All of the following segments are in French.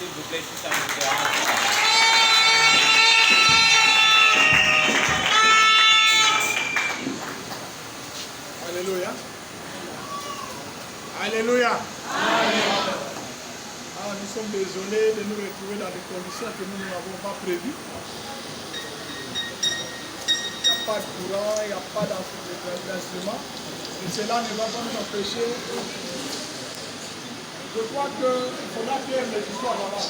s'il vous plaît, si ça vous dérange. Alléluia. Alléluia. Ah, nous sommes désolés de nous retrouver dans des conditions que nous n'avons pas prévues. Il n'y a pas de courant, il n'y a pas d'instrument. Et cela ne va pas nous empêcher. Je crois qu'il faudra faire les histoires là-bas.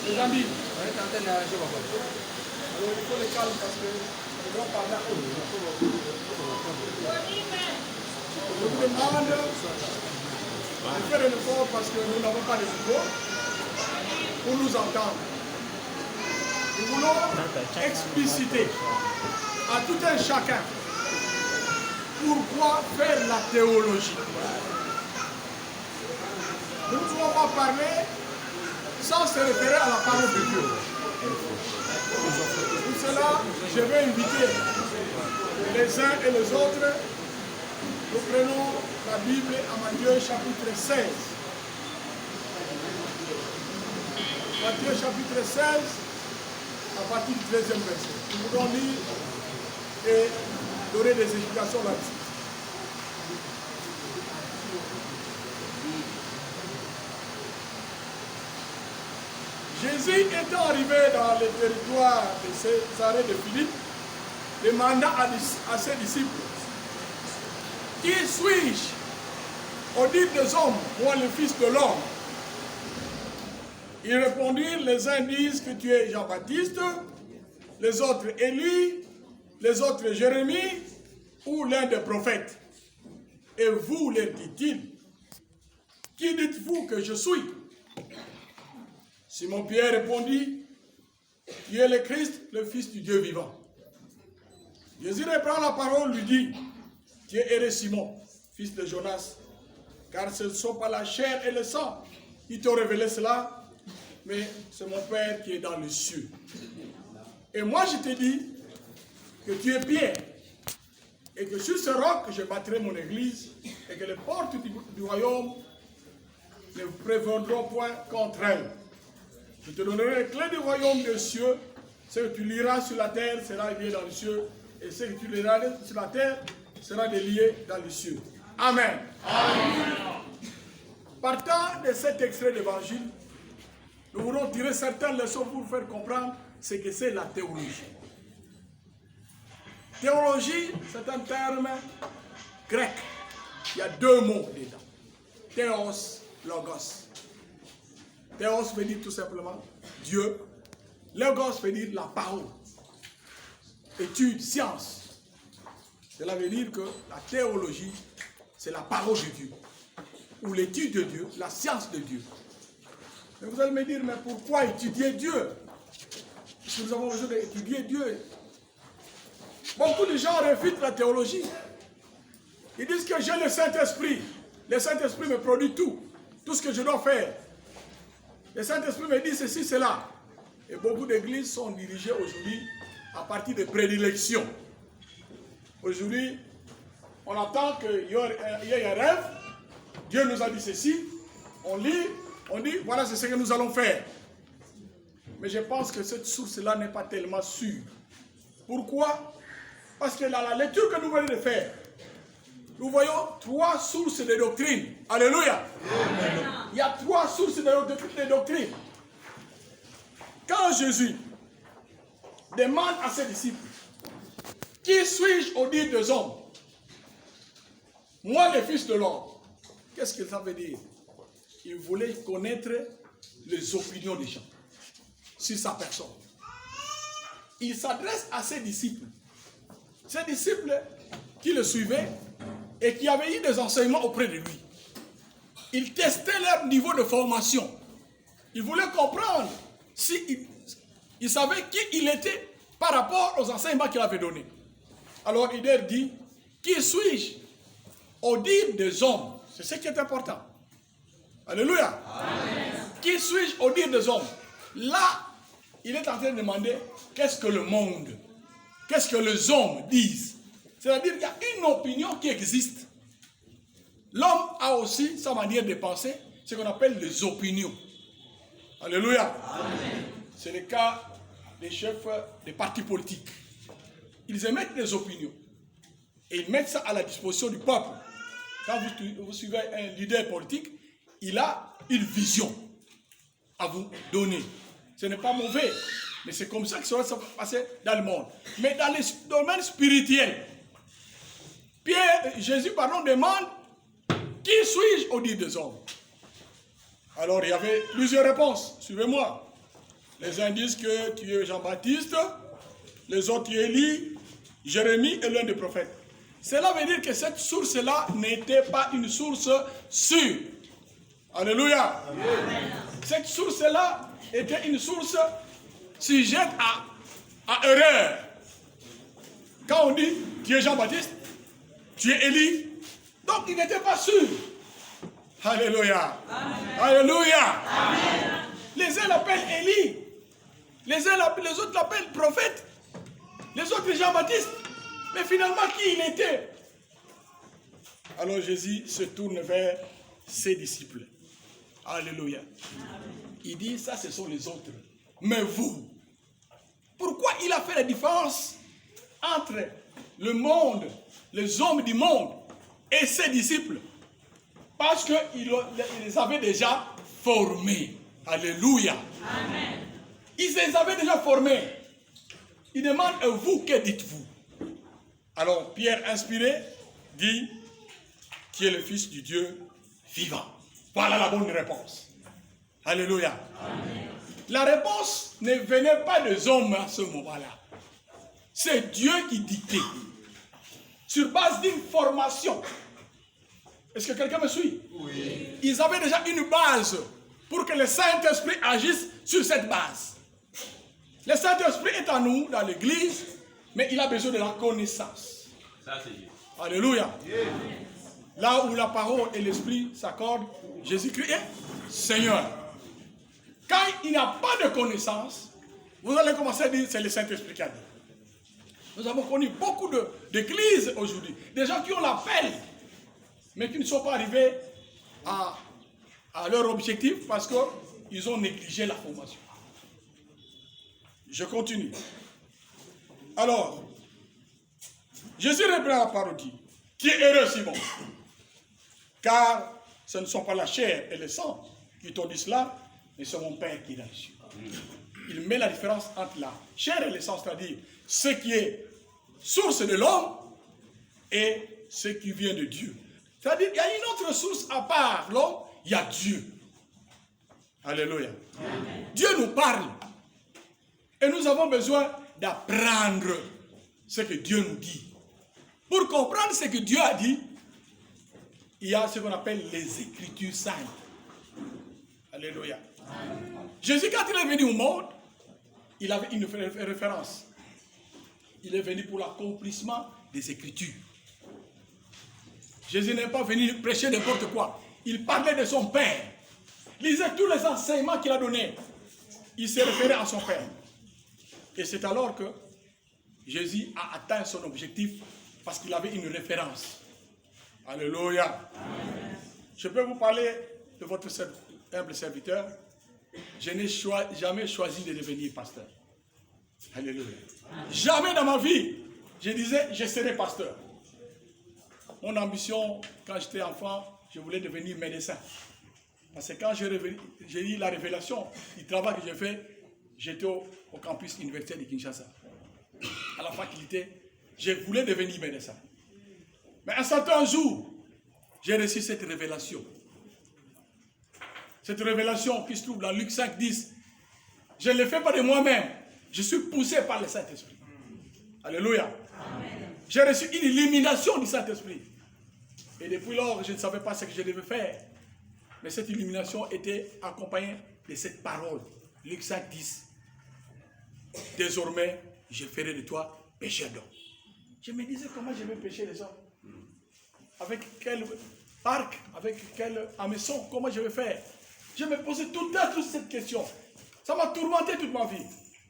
Les amis. Alors il faut les calmer parce que nous devons parler à eux. Je vous demande de faire un effort parce que nous n'avons pas de micro pour nous entendre. Nous voulons expliciter à tout un chacun pourquoi faire la théologie. Nous ne pouvons pas parler sans se référer à la parole de Dieu. Pour cela, je vais inviter les uns et les autres. Nous prenons la Bible à Matthieu chapitre 16. Matthieu chapitre 16, à partir du 13e verset. Nous voulons lire et donner des explications là-dessus. Jésus étant arrivé dans le territoire de Césarée de Philippe, demanda à ses disciples: Qui suis-je? Au dire des hommes, moi le Fils de l'homme. Ils répondirent: les uns disent que tu es Jean-Baptiste, les autres Élie, les autres Jérémie ou l'un des prophètes. Et vous, leur dit-il, qui dites-vous que je suis? Simon-Pierre répondit: Tu es le Christ, le Fils du Dieu vivant. Jésus reprend la parole, lui dit: Tu es heureux Simon, fils de Jonas, car ce ne sont pas la chair et le sang qui t'ont révélé cela, mais c'est mon Père qui est dans les cieux. Et moi je te dis que tu es Pierre, et que sur ce roc je bâtirai mon église, et que les portes du royaume ne prévaudront point contre elle. Je te donnerai les clés du royaume des cieux. Ce que tu liras sur la terre sera lié dans les cieux, et ce que tu liras sur la terre sera lié dans les cieux. Amen. Amen. Partant de cet extrait d'évangile, nous voulons tirer certaines leçons pour faire comprendre ce que c'est la théologie. Théologie, c'est un terme grec. Il y a deux mots dedans. Théos, logos. Théos veut dire tout simplement Dieu. Logos veut dire la parole. Étude, science. Cela veut dire que la théologie, c'est la parole de Dieu. Ou l'étude de Dieu, la science de Dieu. Mais vous allez me dire, mais pourquoi étudier Dieu? Parce que nous avons besoin d'étudier Dieu. Beaucoup de gens refutent la théologie. Ils disent que j'ai le Saint-Esprit. Le Saint-Esprit me produit tout. Tout ce que je dois faire. Le Saint-Esprit me dit ceci, cela. Et beaucoup d'églises sont dirigées aujourd'hui à partir de prédilections. Aujourd'hui, on attend qu'il y ait un rêve. Dieu nous a dit ceci. On lit, on dit, voilà, c'est ce que nous allons faire. Mais je pense que cette source-là n'est pas tellement sûre. Pourquoi? Parce que dans la lecture que nous venons de faire, nous voyons trois sources de doctrine. Alléluia. Amen. Il y a trois sources de doctrine. Quand Jésus demande à ses disciples, qui suis-je au dire des hommes? Moi, le Fils de l'homme. Qu'est-ce que ça veut dire? Il voulait connaître les opinions des gens sur sa personne. Il s'adresse à ses disciples. Ses disciples qui le suivaient et qui avaient eu des enseignements auprès de lui. Il testait leur niveau de formation. Il voulait comprendre si il savait qui il était par rapport aux enseignements qu'il avait donnés. Alors il leur dit, qui suis-je au dire des hommes? C'est ce qui est important. Alléluia. Amen. Qui suis-je au dire des hommes? Là, il est en train de demander, qu'est-ce que le monde, qu'est-ce que les hommes disent? C'est-à-dire qu'il y a une opinion qui existe. L'homme a aussi sa manière de penser, ce qu'on appelle les opinions. Alléluia. C'est le cas des chefs des partis politiques. Ils émettent des opinions et ils mettent ça à la disposition du peuple. Quand vous suivez un leader politique, il a une vision à vous donner. Ce n'est pas mauvais, mais c'est comme ça que ça va se passer dans le monde. Mais dans le domaine spirituel, Jésus demande « Qui suis-je au dire des hommes ?» Alors il y avait plusieurs réponses. Suivez-moi. Les uns disent que tu es Jean-Baptiste, les autres tu es Élie, Jérémie et l'un des prophètes. Cela veut dire que cette source-là n'était pas une source sûre. Alléluia. Amen. Cette source-là était une source sujette à erreur. Quand on dit tu es Jean-Baptiste, tu es Élie, donc il n'était pas sûr. Alléluia. Amen. Alléluia. Amen. Les uns l'appellent Élie, les autres l'appellent prophète, les autres Jean-Baptiste. Mais finalement, qui il était? Alors Jésus se tourne vers ses disciples. Alléluia. Il dit, ça ce sont les autres. Mais vous, pourquoi il a fait la différence entre le monde, les hommes du monde et ses disciples? Parce qu'il les avait déjà formés. Alléluia. Amen. Il les avait déjà formés. Il demande à vous, que dites-vous? Alors Pierre, inspiré, dit, tu es le Fils du Dieu vivant. Voilà la bonne réponse. Alléluia. Amen. La réponse ne venait pas des hommes à ce moment-là. C'est Dieu qui dictait. Sur base d'une formation. Est-ce que quelqu'un me suit? Oui. Ils avaient déjà une base pour que le Saint-Esprit agisse sur cette base. Le Saint-Esprit est en nous, dans l'Église, mais il a besoin de la connaissance. Ça, c'est Dieu. Alléluia. Yeah. Là où la parole et l'Esprit s'accordent, Jésus-Christ est Seigneur. Quand il n'y a pas de connaissance, vous allez commencer à dire, c'est le Saint-Esprit qui a dit. Nous avons connu beaucoup d'églises aujourd'hui, des gens qui ont l'appel, mais qui ne sont pas arrivés à leur objectif parce qu'ils ont négligé la formation. Je continue. Alors, Jésus reprend la parole, dit, qui est heureux, Simon, car ce ne sont pas la chair et le sang qui t'ont dit cela, mais c'est mon Père qui est dans les cieux. Il met la différence entre la chair et le sang, c'est-à-dire ce qui est source de l'homme et ce qui vient de Dieu. C'est-à-dire qu'il y a une autre source à part l'homme, il y a Dieu. Alléluia. Amen. Dieu nous parle. Et nous avons besoin d'apprendre ce que Dieu nous dit. Pour comprendre ce que Dieu a dit, il y a ce qu'on appelle les Écritures saintes. Alléluia. Amen. Jésus, quand il est venu au monde, il avait une référence. Il est venu pour l'accomplissement des Écritures. Jésus n'est pas venu prêcher n'importe quoi. Il parlait de son Père. Il lisait tous les enseignements qu'il a donnés. Il se référait à son Père. Et c'est alors que Jésus a atteint son objectif parce qu'il avait une référence. Alléluia. Amen. Je peux vous parler de votre humble serviteur. Je n'ai jamais choisi de devenir pasteur. Alléluia. Amen. Jamais dans ma vie, je disais, je serai pasteur. Mon ambition, quand j'étais enfant, je voulais devenir médecin. Parce que quand j'ai eu la révélation du travail que j'ai fait, j'étais au campus universitaire de Kinshasa. À la faculté, je voulais devenir médecin. Mais un certain jour, j'ai reçu cette révélation. Cette révélation qui se trouve dans Luc 5, 10. Je ne le fais pas de moi-même. Je suis poussé par le Saint-Esprit. Alléluia. Amen. J'ai reçu une illumination du Saint-Esprit. Et depuis lors, je ne savais pas ce que je devais faire. Mais cette illumination était accompagnée de cette parole. Luc 5, 10. Désormais, je ferai de toi pécheur d'hommes. Je me disais, comment je vais pécher les hommes? Avec quel arc? Avec quel hameçon? Comment je vais faire? Je me posais tout le temps toute cette question. Ça m'a tourmenté toute ma vie.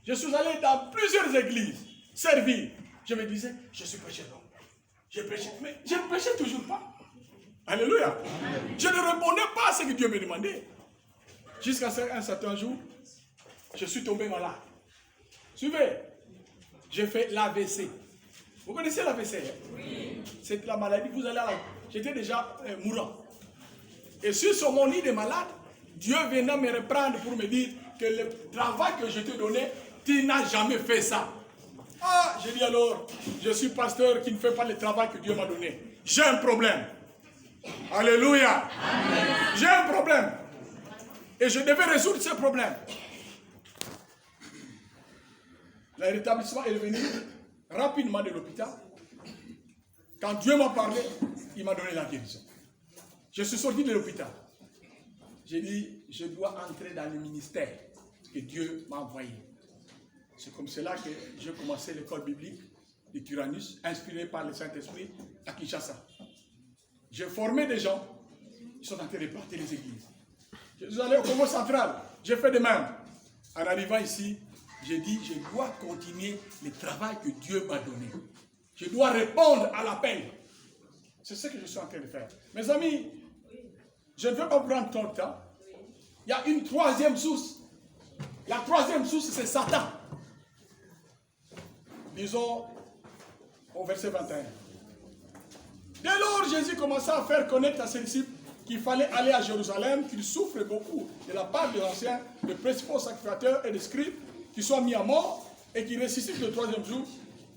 Je suis allé dans plusieurs églises, servir. Je me disais, je suis pécheur d'hommes. Je prêchais, mais je ne prêchais toujours pas. Alléluia. Je ne répondais pas à ce que Dieu me demandait. Jusqu'à un certain jour, je suis tombé malade. Suivez, j'ai fait l'AVC. Vous connaissez l'AVC? Oui. C'est la maladie, vous allez à la... J'étais déjà mourant. Et sur mon lit de malade, Dieu venait me reprendre pour me dire que le travail que je te donnais, tu n'as jamais fait ça. Ah, j'ai dit alors, je suis pasteur qui ne fait pas le travail que Dieu m'a donné. J'ai un problème. Alléluia. J'ai un problème. Et je devais résoudre ce problème. Le rétablissement est venu rapidement de l'hôpital. Quand Dieu m'a parlé, il m'a donné la guérison. Je suis sorti de l'hôpital. J'ai dit, je dois entrer dans le ministère que Dieu m'a envoyé. C'est comme cela que j'ai commencé l'école biblique de Tyrannus, inspiré par le Saint-Esprit à Kinshasa. J'ai formé des gens, ils sont en train de planter les églises. Je suis allé au Congo central, j'ai fait de même. En arrivant ici, j'ai dit, je dois continuer le travail que Dieu m'a donné. Je dois répondre à l'appel. C'est ce que je suis en train de faire. Mes amis, je ne veux pas prendre trop de temps. Il y a une troisième source. La troisième source, c'est Satan. Disons au verset 21. Dès lors, Jésus commença à faire connaître à ses disciples qu'il fallait aller à Jérusalem, qu'il souffre beaucoup de la part de l'ancien, des principaux sacrificateurs et des scribes, qui soient mis à mort et qui ressuscitent le troisième jour.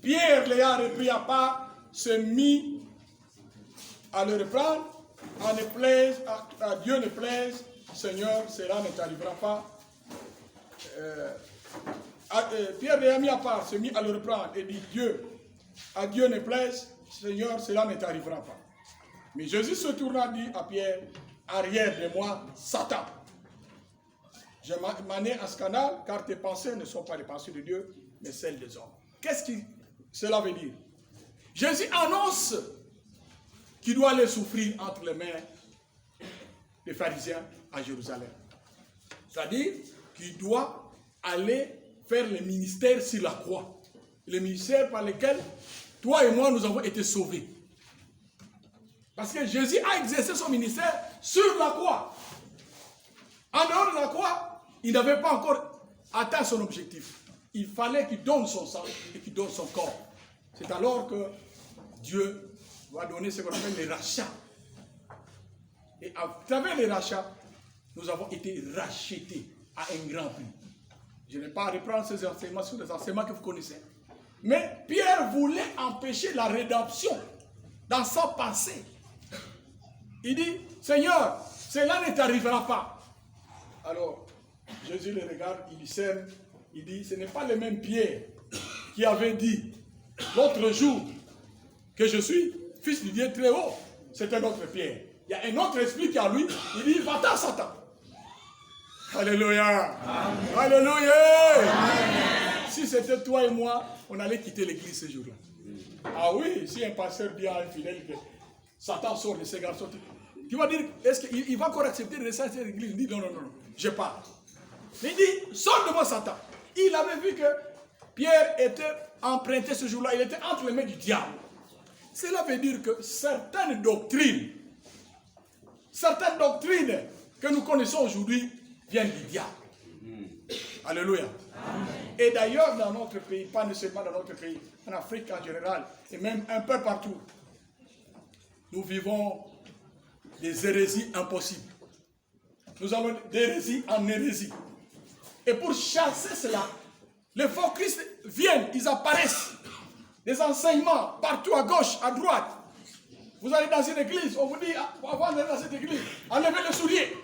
Pierre les a repris à part, se mit à le reprendre. À Dieu ne plaise, Seigneur, cela ne t'arrivera pas. Pierre les a mis à part, se mit à le reprendre et dit, à Dieu ne plaise, Seigneur, cela ne t'arrivera pas. Mais Jésus se tourna et dit à Pierre, arrière de moi, Satan. Je m'en ai un scandale, car tes pensées ne sont pas les pensées de Dieu, mais celles des hommes. Qu'est-ce que cela veut dire? Jésus annonce qu'il doit aller souffrir entre les mains des pharisiens à Jérusalem. C'est-à-dire qu'il doit aller faire le ministère sur la croix. Le ministère par lequel toi et moi nous avons été sauvés. Parce que Jésus a exercé son ministère sur la croix. En dehors de la croix, il n'avait pas encore atteint son objectif. Il fallait qu'il donne son sang et qu'il donne son corps. C'est alors que Dieu va donner ce qu'on appelle les rachats. Et à travers les rachats, nous avons été rachetés à un grand prix. Je ne vais pas reprendre ces enseignements sur les enseignements que vous connaissez. Mais Pierre voulait empêcher la rédemption dans sa pensée. Il dit, Seigneur, cela ne t'arrivera pas. Alors, Jésus le regarde, il discerne, il dit, ce n'est pas le même Pierre qui avait dit l'autre jour que je suis fils du Dieu très haut. C'est un autre Pierre. Il y a un autre esprit qui a lui, il dit, va-t'en Satan. Alléluia. Amen. Alléluia. Amen. Si c'était toi et moi, on allait quitter l'église ce jour-là. Ah oui, si un pasteur dit à un fidèle que Satan sort de ses garçons, tu vas dire, est-ce qu'il va encore accepter de rester à cette église? Il dit, non, non, non, je pars. Il dit, sors de moi Satan. Il avait vu que Pierre était emprunté ce jour-là, il était entre les mains du diable. Cela veut dire que certaines doctrines que nous connaissons aujourd'hui viennent du diable. Alléluia. Amen. Et d'ailleurs, dans notre pays, pas seulement dans notre pays, en Afrique en général, et même un peu partout, nous vivons des hérésies impossibles. Nous avons des hérésies en hérésie. Et pour chasser cela, les faux Christ viennent, ils apparaissent. Des enseignements partout à gauche, à droite. Vous allez dans une église, on vous dit, avant d'aller dans cette église, enlevez le soulier.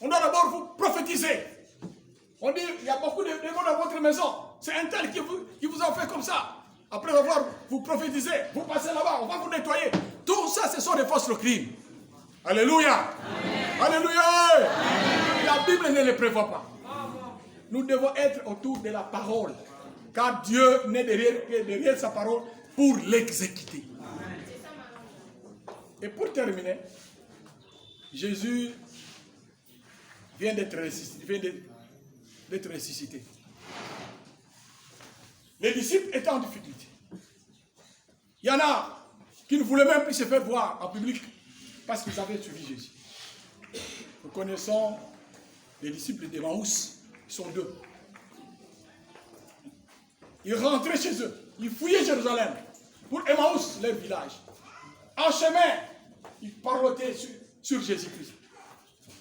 On doit d'abord vous prophétiser. On dit, il y a beaucoup de démons dans votre maison. C'est un tel qui vous a fait comme ça. Après avoir vous prophétisé, vous passez là-bas, on va vous nettoyer. Tout ça, ce sont des fausses doctrines. Alléluia. Amen. Alléluia. Amen. La Bible ne les prévoit pas. Nous devons être autour de la parole. Car Dieu n'est derrière sa parole pour l'exécuter. Et pour terminer, Jésus vient d'être ressuscité. Les disciples étaient en difficulté. Il y en a qui ne voulaient même plus se faire voir en public parce qu'ils avaient suivi Jésus. Nous connaissons les disciples d'Emmaüs, ils sont deux. Ils rentraient chez eux, ils fouillaient Jérusalem pour Emmaüs, leur village. En chemin, ils parlotaient sur Jésus-Christ.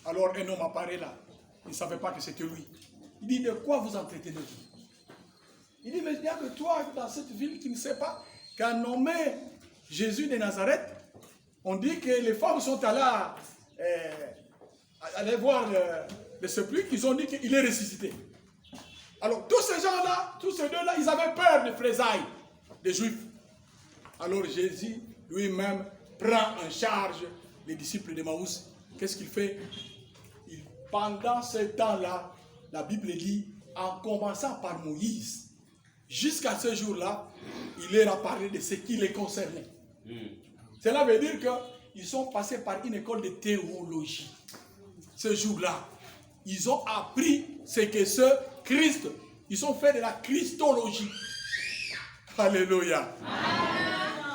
Alors un homme apparaît là, il ne savait pas que c'était lui. Il dit, de quoi vous entretenez-vous? Il dit, mais il n'y a que toi dans cette ville qui ne sait pas qu'à nommer Jésus de Nazareth, on dit que les femmes sont allées voir le sépulcre, ils ont dit qu'il est ressuscité. Alors tous ces gens-là, tous ces deux-là, ils avaient peur des représailles des Juifs. Alors Jésus lui-même prend en charge les disciples d'Emmaüs. Qu'est-ce qu'il fait? Pendant ce temps-là, la Bible dit, en commençant par Moïse, jusqu'à ce jour-là, il leur a parlé de ce qui les concernait. Cela veut dire qu'ils sont passés par une école de théologie. Ce jour-là, ils ont appris ce que ce Christ, ils ont fait de la christologie. Alléluia.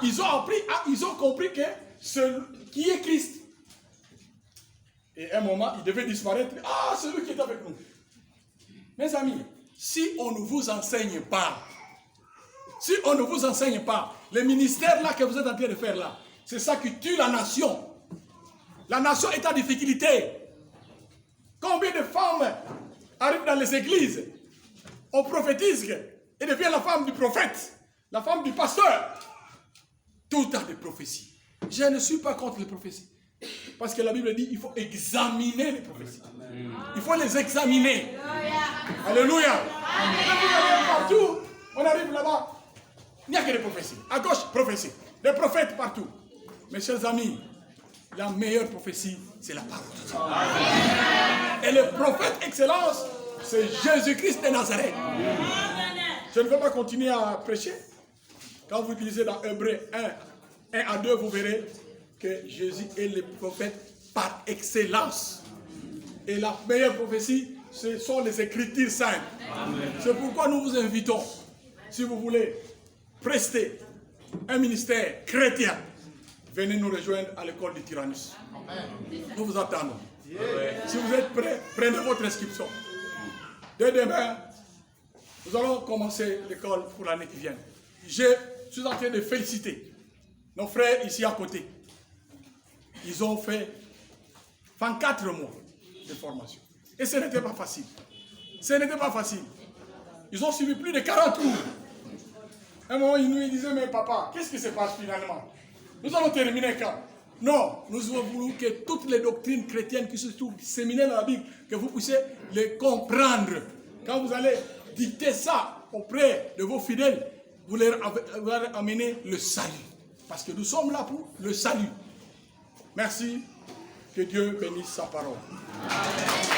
Ils ont appris, ils ont compris que ce qui est Christ. Et à un moment, il devait disparaître. Ah, c'est lui qui est avec nous. Mes amis, si on ne vous enseigne pas, le ministère là que vous êtes en train de faire là, c'est ça qui tue la nation. La nation est en difficulté. Combien de femmes arrivent dans les églises, on prophétise et devient la femme du prophète, la femme du pasteur. Tout le temps de prophéties. Je ne suis pas contre les prophéties. Parce que la Bible dit qu'il faut examiner les prophéties. Il faut les examiner. Alléluia. Partout, on arrive là-bas. Il n'y a que des prophéties. À gauche, prophéties. Des prophètes partout. Mes chers amis, la meilleure prophétie, c'est la parole de Dieu. Et le prophète excellence, c'est Jésus-Christ de Nazareth. Je ne vais pas continuer à prêcher. Quand vous lisez dans Hébreux 1 à 2, vous verrez que Jésus est le prophète par excellence. Et la meilleure prophétie, ce sont les Écritures saintes. C'est pourquoi nous vous invitons, si vous voulez prester un ministère chrétien, venez nous rejoindre à l'école de Tyrannus. Nous vous attendons. Si vous êtes prêts, prenez votre inscription. Dès demain, nous allons commencer l'école pour l'année qui vient. Je suis en train de féliciter nos frères ici à côté. Ils ont fait 24 mois de formation. Et ce n'était pas facile. Ce n'était pas facile. Ils ont suivi plus de 40 cours. À un moment, ils nous disaient, mais papa, qu'est-ce qui se passe finalement? Nous allons terminer quand? Non, nous avons voulu que toutes les doctrines chrétiennes qui se trouvent disséminées dans la Bible, que vous puissiez les comprendre. Quand vous allez dicter ça auprès de vos fidèles, vous leur amenez le salut. Parce que nous sommes là pour le salut. Merci. Que Dieu bénisse sa parole. Amen.